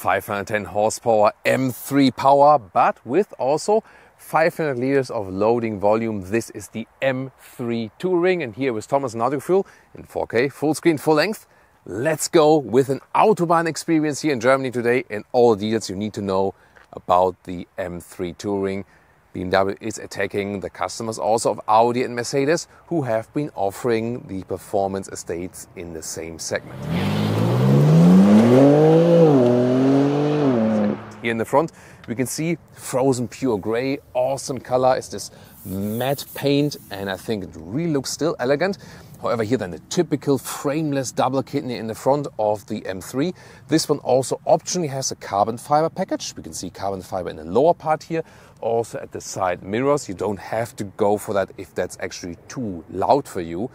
510 horsepower M3 power, but with also 500 liters of loading volume. This is the M3 Touring, and here with Thomas and Autofuel in 4K, full screen, full length. Let's go with an Autobahn experience here in Germany today and all the details you need to know about the M3 Touring. BMW is attacking the customers also of Audi and Mercedes, who have been offering the performance estates in the same segment. Here in the front, we can see frozen pure grey, awesome color. It's this matte paint, and I think it really looks still elegant. However, here then the typical frameless double kidney in the front of the M3. This one also optionally has a carbon fiber package. We can see carbon fiber in the lower part here. Also at the side mirrors, you don't have to go for that if that's actually too loud for you.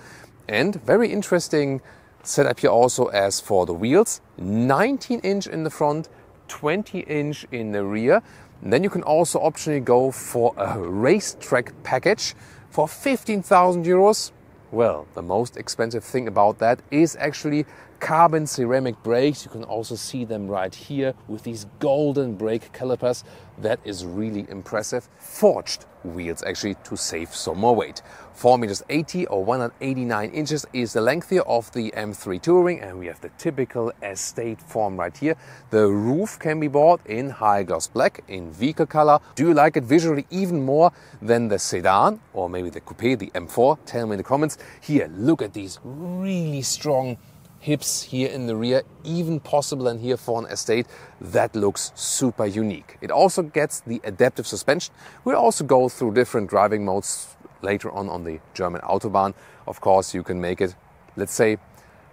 And very interesting setup here also as for the wheels. 19-inch in the front, 20-inch in the rear. And then you can also optionally go for a racetrack package for 15,000 euros. Well, the most expensive thing about that is actually carbon ceramic brakes. You can also see them right here with these golden brake calipers. That is really impressive. Forged wheels actually to save some more weight. 4 meters 80 or 189 inches is the length here of the M3 Touring, and we have the typical estate form right here. The roof can be bought in high gloss black in vehicle color. Do you like it visually even more than the sedan or maybe the coupe, the M4? Tell me in the comments. Here, look at these really strong hips here in the rear, even possible than here for an estate. That looks super unique. It also gets the adaptive suspension. We'll also go through different driving modes later on the German Autobahn. Of course, you can make it, let's say,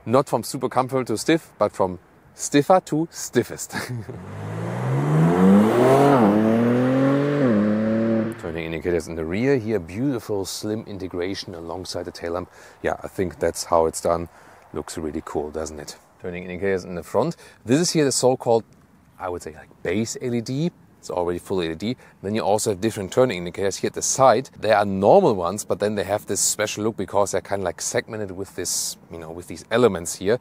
not from super comfortable to stiff, but from stiffer to stiffest. Turning indicators in the rear here, beautiful slim integration alongside the tail lamp. Yeah, I think that's how it's done. Looks really cool, doesn't it? Turning indicators in the front. This is here the so-called, I would say, like base LED. It's already full LED. Then you also have different turning indicators here at the side. They are normal ones, but then they have this special look because they're kind of like segmented with this, with these elements here.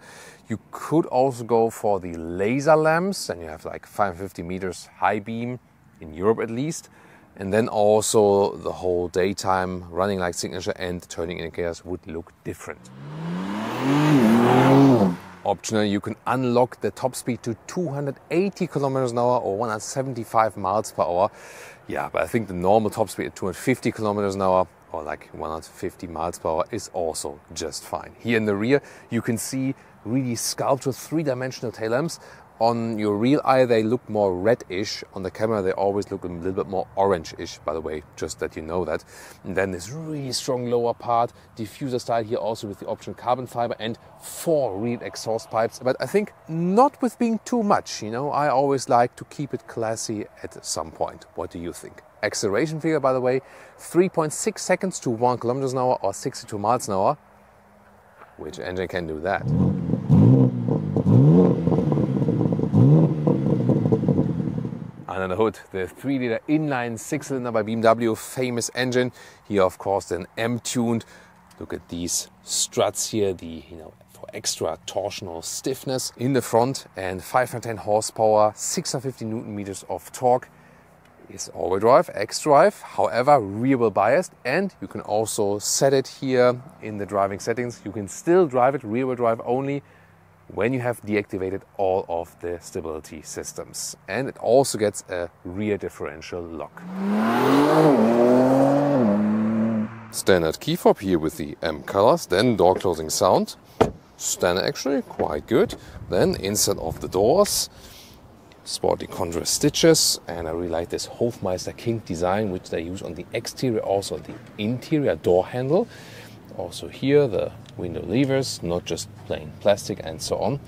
You could also go for the laser lamps, and you have like 550 meters high beam in Europe at least. And then also the whole daytime running light signature and turning indicators would look different. Optional, you can unlock the top speed to 280 kilometers an hour or 175 miles per hour. Yeah, but I think the normal top speed at 250 kilometers an hour or like 150 miles per hour is also just fine. Here in the rear, you can see really sculpted three-dimensional tail lamps. On your real eye, they look more reddish. On the camera, they always look a little bit more orange-ish, by the way, just that you know that. And then this really strong lower part, diffuser style here also with the option carbon fiber and 4 real exhaust pipes. But I think not with being too much, I always like to keep it classy at some point. What do you think? Acceleration figure, by the way, 3.6 seconds to 1 kilometers an hour or 62 miles an hour. Which engine can do that? Under the hood, the 3-liter inline 6-cylinder by BMW, famous engine. Here, of course, then M-tuned. Look at these struts here, for extra torsional stiffness in the front, and 510 horsepower, 650 Newton meters of torque. Is all-wheel drive, X-drive, however rear-wheel biased, and you can also set it here in the driving settings. You can still drive it rear-wheel drive only when you have deactivated all of the stability systems. And it also gets a rear differential lock. Standard key fob here with the M colors, then door closing sound. Standard actually, quite good. Then inside of the doors, sporty contrast stitches, and I really like this Hofmeister kink design which they use on the exterior, also the interior door handle. Also here the window levers, not just plain plastic and so on.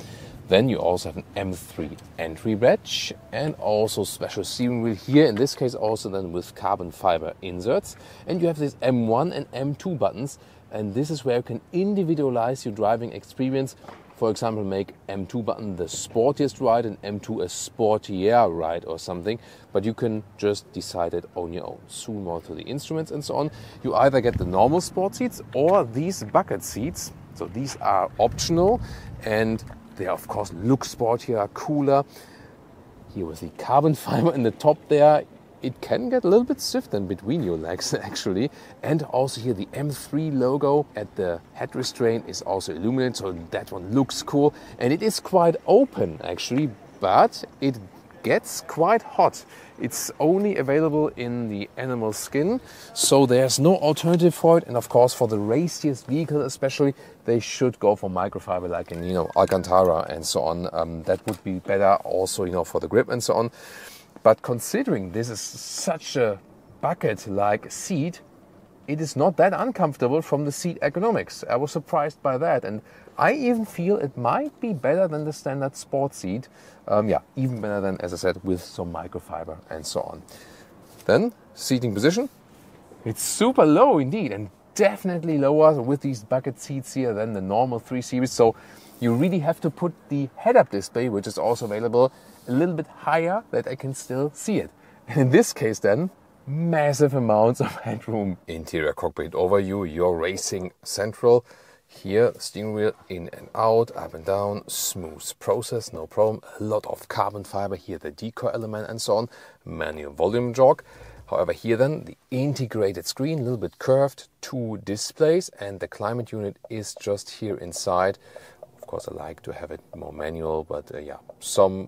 Then you also have an M3 entry badge and also special steering wheel here, in this case also then with carbon fiber inserts. And you have these M1 and M2 buttons, and this is where you can individualize your driving experience. For example, make M2 button the sportiest ride and M2 a sportier ride or something, but you can just decide it on your own. Soon more to the instruments and so on. You either get the normal sport seats or these bucket seats. So these are optional and they of course look sportier, cooler. Here with the carbon fiber in the top there, it can get a little bit stiff then between your legs actually. And also here the M3 logo at the head restraint is also illuminated, so that one looks cool. And it is quite open actually, but it gets quite hot. It's only available in the animal skin, so there's no alternative for it. And of course, for the raciest vehicle especially, they should go for microfiber like in, Alcantara and so on. That would be better also, for the grip and so on. But considering this is such a bucket-like seat, it is not that uncomfortable from the seat ergonomics. I was surprised by that, and I even feel it might be better than the standard sport seat. Even better than, as I said, with some microfiber and so on. Then, seating position. It's super low indeed, and definitely lower with these bucket seats here than the normal 3 Series. So you really have to put the head-up display, which is also available, a little bit higher that I can still see it. And in this case then, massive amounts of headroom. Interior cockpit overview, you're racing central. Here, steering wheel in and out, up and down, smooth process, no problem. A lot of carbon fiber here, the decoy element and so on. Manual volume jog. However, here then, the integrated screen, a little bit curved, 2 displays, and the climate unit is just here inside. Of course, I like to have it more manual, but some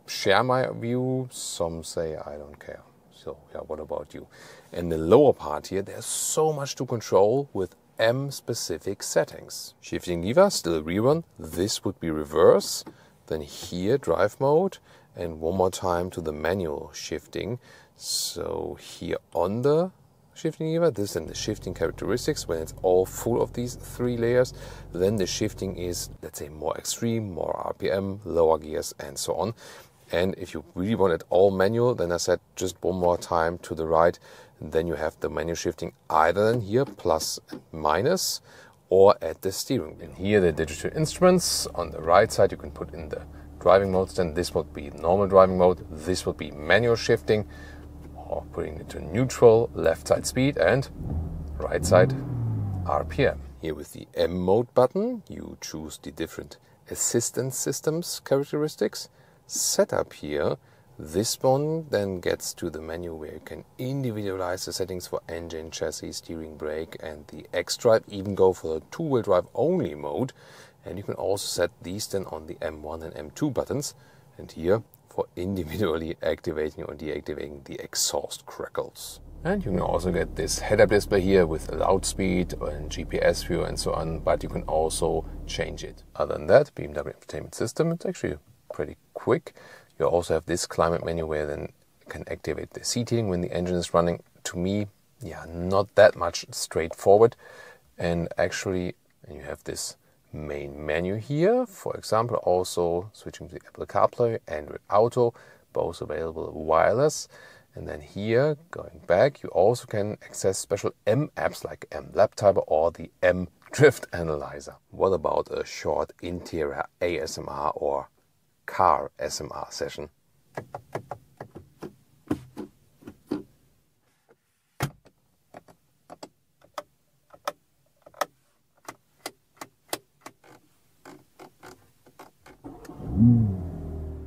share my view, some say I don't care. So, what about you? In the lower part here, there's so much to control with M-specific settings. Shifting lever, still rear one. This would be reverse. Then here, drive mode. And one more time to the manual shifting. So here on the shifting lever, this and the shifting characteristics. When it's all full of these 3 layers, then the shifting is, let's say, more extreme, more RPM, lower gears, and so on. And if you really want it all manual, then I said just one more time to the right, then you have the manual shifting either in here, plus and minus, or at the steering wheel. And here the digital instruments. On the right side you can put in the driving modes, then this would be normal driving mode, this would be manual shifting, or putting it to neutral, left side speed, and right side RPM. Here with the M mode button, you choose the different assistance systems characteristics. Setup here, this one then gets to the menu where you can individualize the settings for engine, chassis, steering, brake, and the X-Drive, even go for the 2-wheel drive only mode. And you can also set these then on the M1 and M2 buttons, and here for individually activating or deactivating the exhaust crackles. And you can also get this head-up display here with loud speed and GPS view and so on, but you can also change it. Other than that, BMW Infotainment System, it's actually pretty quick. You also have this climate menu where then you can activate the seat heating when the engine is running. To me, not that much straightforward. And actually, you have this main menu here. For example, also switching to Apple CarPlay, Android Auto, both available wireless. And then here, going back, you also can access special M apps like M Lap Timer or the M Drift Analyzer. What about a short interior ASMR or car SMR session?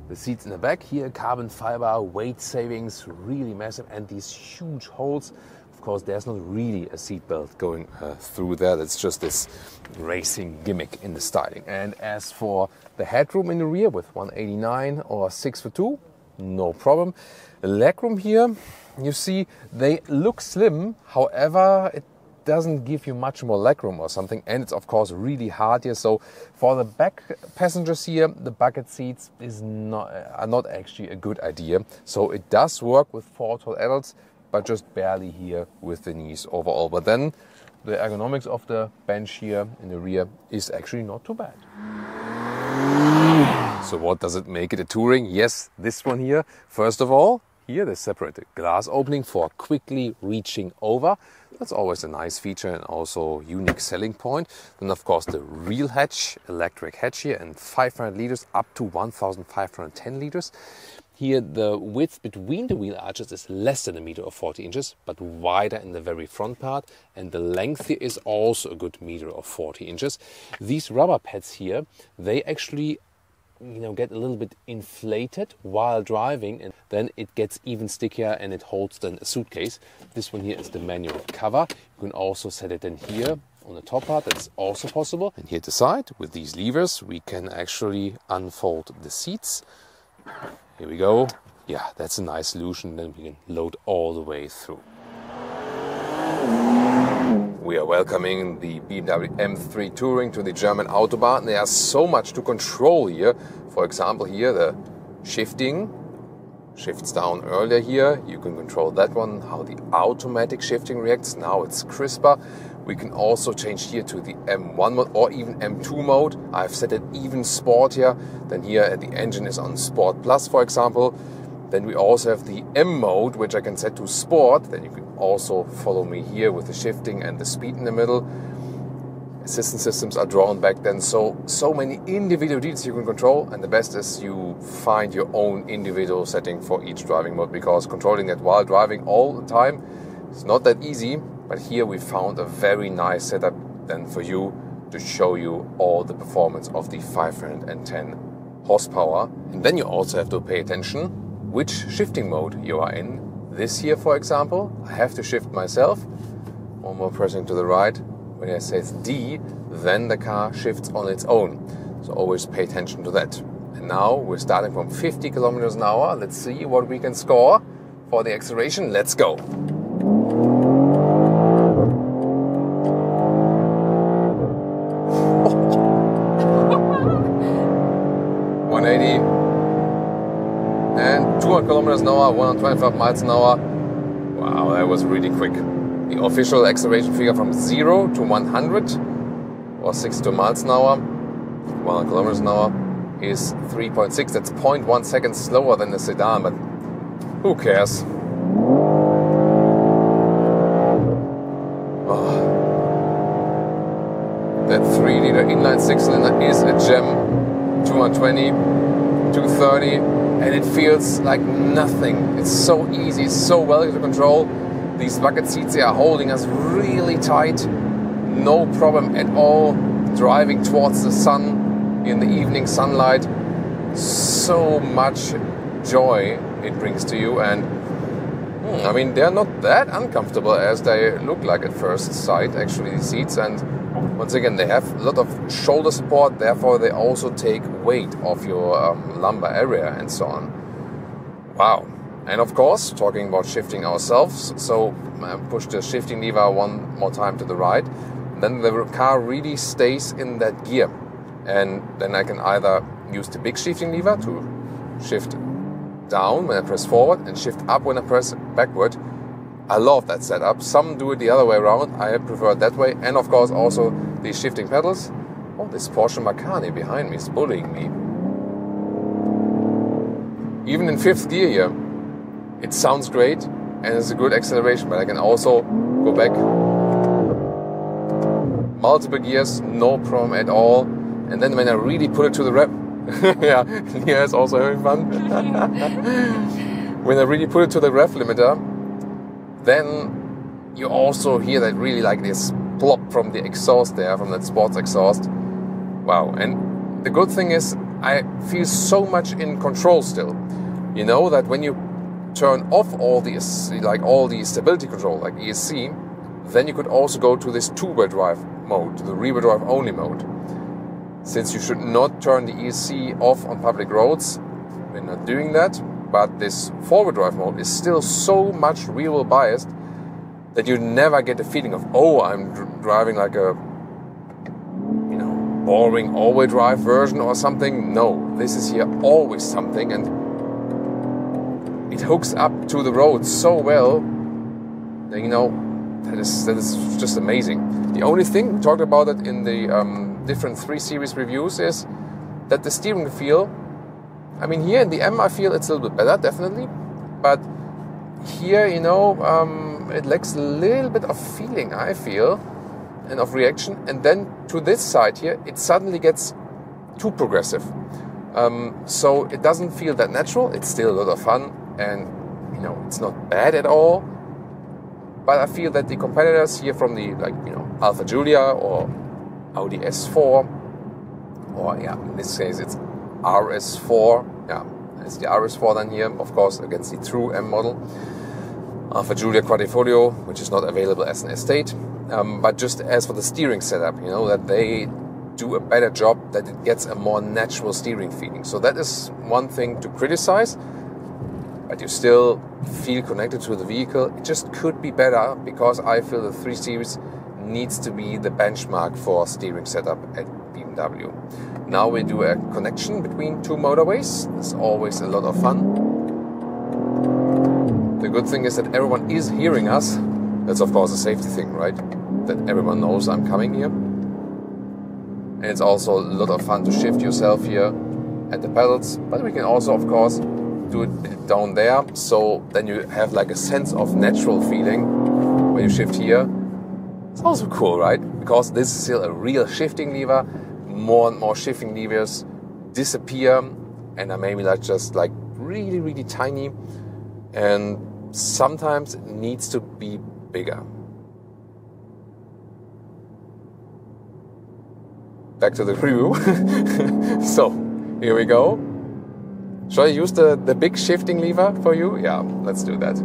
The seats in the back here, carbon fiber, weight savings, really massive, and these huge holes. Of course, there's not really a seat belt going through there. It's just this racing gimmick in the styling. And as for the headroom in the rear with 189 or 6'2", no problem. The legroom here, you see, they look slim. However, it doesn't give you much more legroom or something, and it's of course really hard here. So for the back passengers here, the bucket seats are not actually a good idea. So it does work with 4 tall adults, but just barely here with the knees overall. But then the ergonomics of the bench here in the rear is actually not too bad. So what does it make it a touring? Yes, this one here. First of all, here they separated glass opening for quickly reaching over. That's always a nice feature and also unique selling point. Then of course the real hatch, electric hatch here, and 500 liters up to 1,510 liters. Here the width between the wheel arches is less than 1 meter or 40 inches, but wider in the very front part, and the length here is also a good 1 meter or 40 inches. These rubber pads here, they actually get a little bit inflated while driving, and then it gets even stickier and it holds then a suitcase. This one here is the manual cover. You can also set it in here on the top part. That's also possible. And here at the side, with these levers, we can actually unfold the seats. Here we go. Yeah, that's a nice solution. Then we can load all the way through. We are welcoming the BMW M3 Touring to the German Autobahn. There's so much to control here. For example, here the shifting shifts down earlier here. You can control that one, how the automatic shifting reacts. Now it's crisper. We can also change here to the M1 mode or even M2 mode. I've set it even sport here. Then here the engine is on Sport Plus, for example. Then we also have the M mode, which I can set to sport. Then you can also follow me here with the shifting and the speed in the middle. Assistance systems are drawn back then. So many individual details you can control. And the best is you find your own individual setting for each driving mode, because controlling that while driving all the time is not that easy. But here we found a very nice setup then for you to show you all the performance of the 510 horsepower. And then you also have to pay attention which shifting mode you are in. This here, for example, I have to shift myself. One more pressing to the right. When I say it's D, then the car shifts on its own. So always pay attention to that. And now we're starting from 50 kilometers an hour. Let's see what we can score for the acceleration. Let's go. 180. And 200 kilometers an hour, 125 miles an hour. Wow, that was really quick. The official acceleration figure from 0 to 100 or 62 miles an hour, 100 kilometers an hour, is 3.6. That's 0.1 seconds slower than the sedan, but who cares? Oh. That 3-liter inline 6-cylinder is a gem. 220, 230, and it feels like nothing. It's so easy, it's so well to control. These bucket seats, they are holding us really tight. No problem at all driving towards the sun in the evening sunlight. So much joy it brings to you, and I mean, they're not that uncomfortable as they look like at first sight, actually, these seats. And once again, they have a lot of shoulder support, therefore they also take weight off your lumbar area and so on. Wow. And of course, talking about shifting ourselves, so push the shifting lever one more time to the right, then the car really stays in that gear. And then I can either use the big shifting lever to shift down when I press forward and shift up when I press backward. I love that setup. Some do it the other way around. I prefer it that way. And of course also the shifting pedals. Oh, this Porsche Macan behind me is bullying me. Even in 5th gear here, it sounds great and it's a good acceleration, but I can also go back multiple gears, no problem at all. And then when I really put it to the rev, yeah, Nia is also having fun. When I really put it to the rev limiter, then you also hear that really like this plop from the exhaust there, from that sports exhaust. Wow. And the good thing is I feel so much in control still. You know that when you turn off all the stability control like ESC, then you could also go to this two-wheel drive mode, to the rear-wheel drive only mode. Since you should not turn the ESC off on public roads, we're not doing that. But this four-wheel drive mode is still so much rear-wheel biased that you never get the feeling of, oh, I'm driving like a, boring all-wheel drive version or something. No, this is here always something, and it hooks up to the road so well that, that is just amazing. The only thing, we talked about it in the different 3 Series reviews, is that the steering feel, I mean, here in the M, I feel it's a little bit better, definitely. But here, it lacks a little bit of feeling, I feel, and of reaction. And then to this side here, it suddenly gets too progressive. So it doesn't feel that natural. It's still a lot of fun, and, it's not bad at all. But I feel that the competitors here from the, Alfa Giulia or Audi S4, or, in this case, it's RS4. Yeah, it's the RS4 then here, of course, against the true M model. For Giulia Quadrifoglio, which is not available as an estate. But just as for the steering setup, you know, that they do a better job, that it gets a more natural steering feeling. So that is one thing to criticize, but you still feel connected to the vehicle. It just could be better, because I feel the 3 Series needs to be the benchmark for steering setup at BMW. Now we do a connection between 2 motorways. It's always a lot of fun. The good thing is that everyone is hearing us. That's of course a safety thing, right? That everyone knows I'm coming here. And it's also a lot of fun to shift yourself here at the pedals, but we can also of course do it down there, so then you have like a sense of natural feeling when you shift here. It's also cool, right? Because this is still a real shifting lever. More and more shifting levers disappear and are maybe like just like really, really tiny, and sometimes it needs to be bigger. Back to the review. So, here we go. Shall I use the big shifting lever for you? Yeah, let's do that.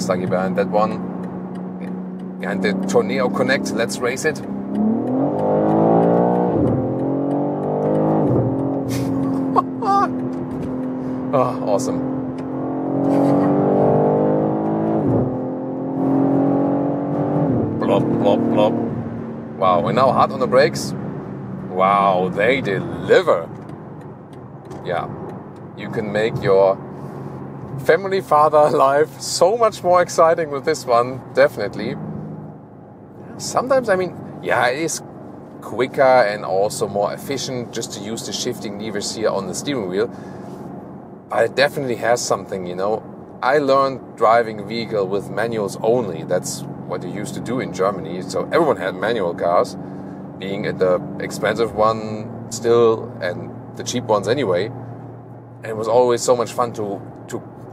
Stucky behind that one. Behind the Torneo Connect, let's race it. Oh, awesome. Blop, blop, blop. Wow, we're now hard on the brakes. Wow, they deliver. Yeah, you can make your family father life so much more exciting with this one, definitely. Sometimes, I mean, yeah, it is quicker and also more efficient just to use the shifting levers here on the steering wheel. But it definitely has something, you know. I learned driving a vehicle with manuals only. That's what you used to do in Germany. So everyone had manual cars, being at the expensive one still and the cheap ones anyway. And it was always so much fun to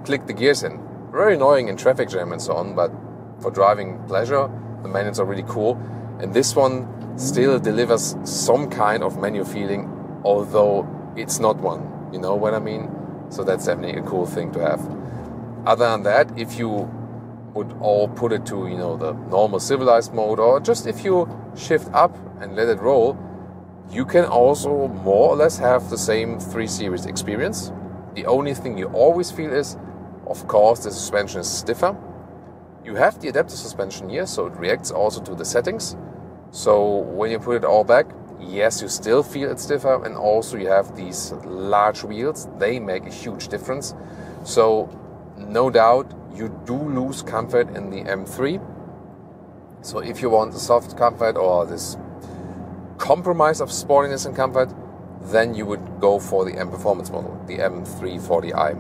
click the gears in. Very annoying in traffic jam and so on, but for driving pleasure, the manuals are really cool. And this one still delivers some kind of manual feeling, although it's not one. You know what I mean? So that's definitely a cool thing to have. Other than that, if you would all put it to, you know, the normal civilized mode, or just if you shift up and let it roll, you can also more or less have the same 3 Series experience. The only thing you always feel is, of course, the suspension is stiffer. You have the adaptive suspension here, so it reacts also to the settings. So when you put it all back, yes, you still feel it stiffer, and also you have these large wheels. They make a huge difference. So no doubt you do lose comfort in the M3. So if you want the soft comfort or this compromise of sportiness and comfort, then you would go for the M Performance model, the M340i.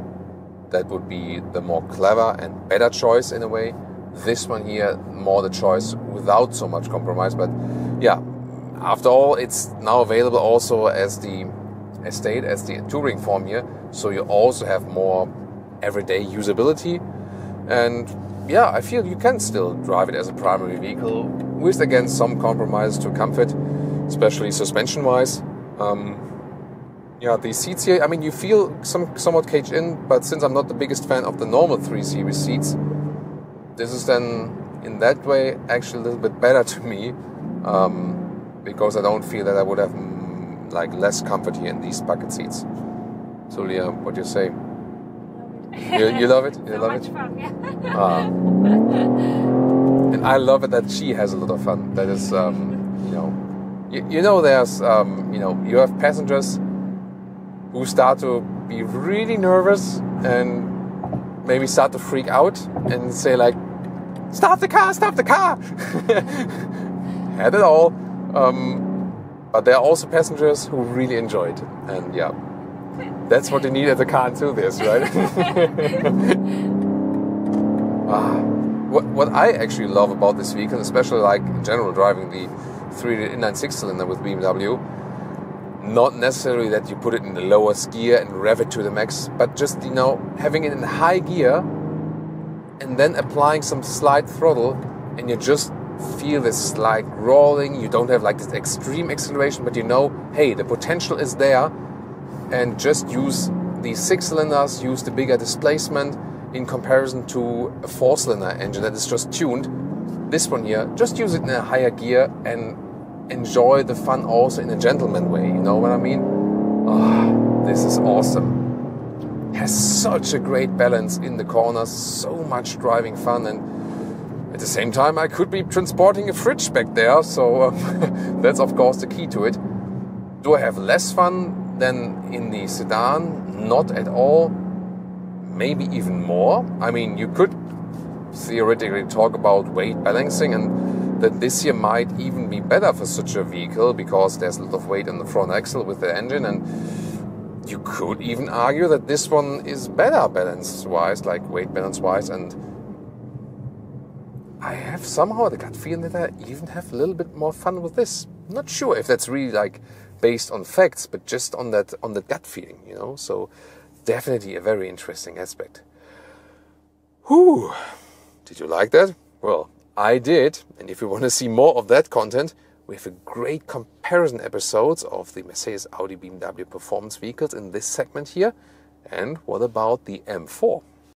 That would be the more clever and better choice in a way. This one here, more the choice without so much compromise. But yeah, after all, it's now available also as the estate, as the touring form here. So you also have more everyday usability. And yeah, I feel you can still drive it as a primary vehicle with, again, some compromise to comfort, especially suspension-wise. Yeah, the seats here, I mean, you feel somewhat caged in, but since I'm not the biggest fan of the normal 3 Series seats, this is then, in that way, actually a little bit better to me, because I don't feel that I would have like less comfort here in these bucket seats. So, Leah, what do you say? You love it? You love it? Fun, yeah. And I love it that she has a lot of fun. That is, you know, there's, you have passengers who start to be really nervous and maybe start to freak out and say like, stop the car, stop the car. Had it all. But there are also passengers who really enjoy it. And yeah, that's what you need at the car enthusiast, right? What I actually love about this vehicle, especially like in general driving the 3-liter inline 6-cylinder with BMW, not necessarily that you put it in the lowest gear and rev it to the max, but just, you know, having it in high gear and then applying some slight throttle, and you're just feel this slight rolling. You don't have like this extreme acceleration, but you know, hey, the potential is there. And just use the 6 cylinders, use the bigger displacement in comparison to a 4-cylinder engine that is just tuned. This one here, just use it in a higher gear and enjoy the fun also in a gentleman way. You know what I mean? Oh, this is awesome. Has such a great balance in the corners, so much driving fun, and at the same time I could be transporting a fridge back there, so that's of course the key to it. Do I have less fun than in the sedan? Not at all. Maybe even more. I mean, you could theoretically talk about weight balancing, and that this here might even be better for such a vehicle because there's a lot of weight on the front axle with the engine, and you could even argue that this one is better balance-wise, like weight balance-wise, and I have somehow the gut feeling that I even have a little bit more fun with this. I'm not sure if that's really like based on facts, but just on that gut feeling, you know. So definitely a very interesting aspect. Whew! Did you like that? Well, I did, and if you want to see more of that content, we have a great comparison episodes of the Mercedes, Audi, BMW performance vehicles in this segment here. And what about the M4?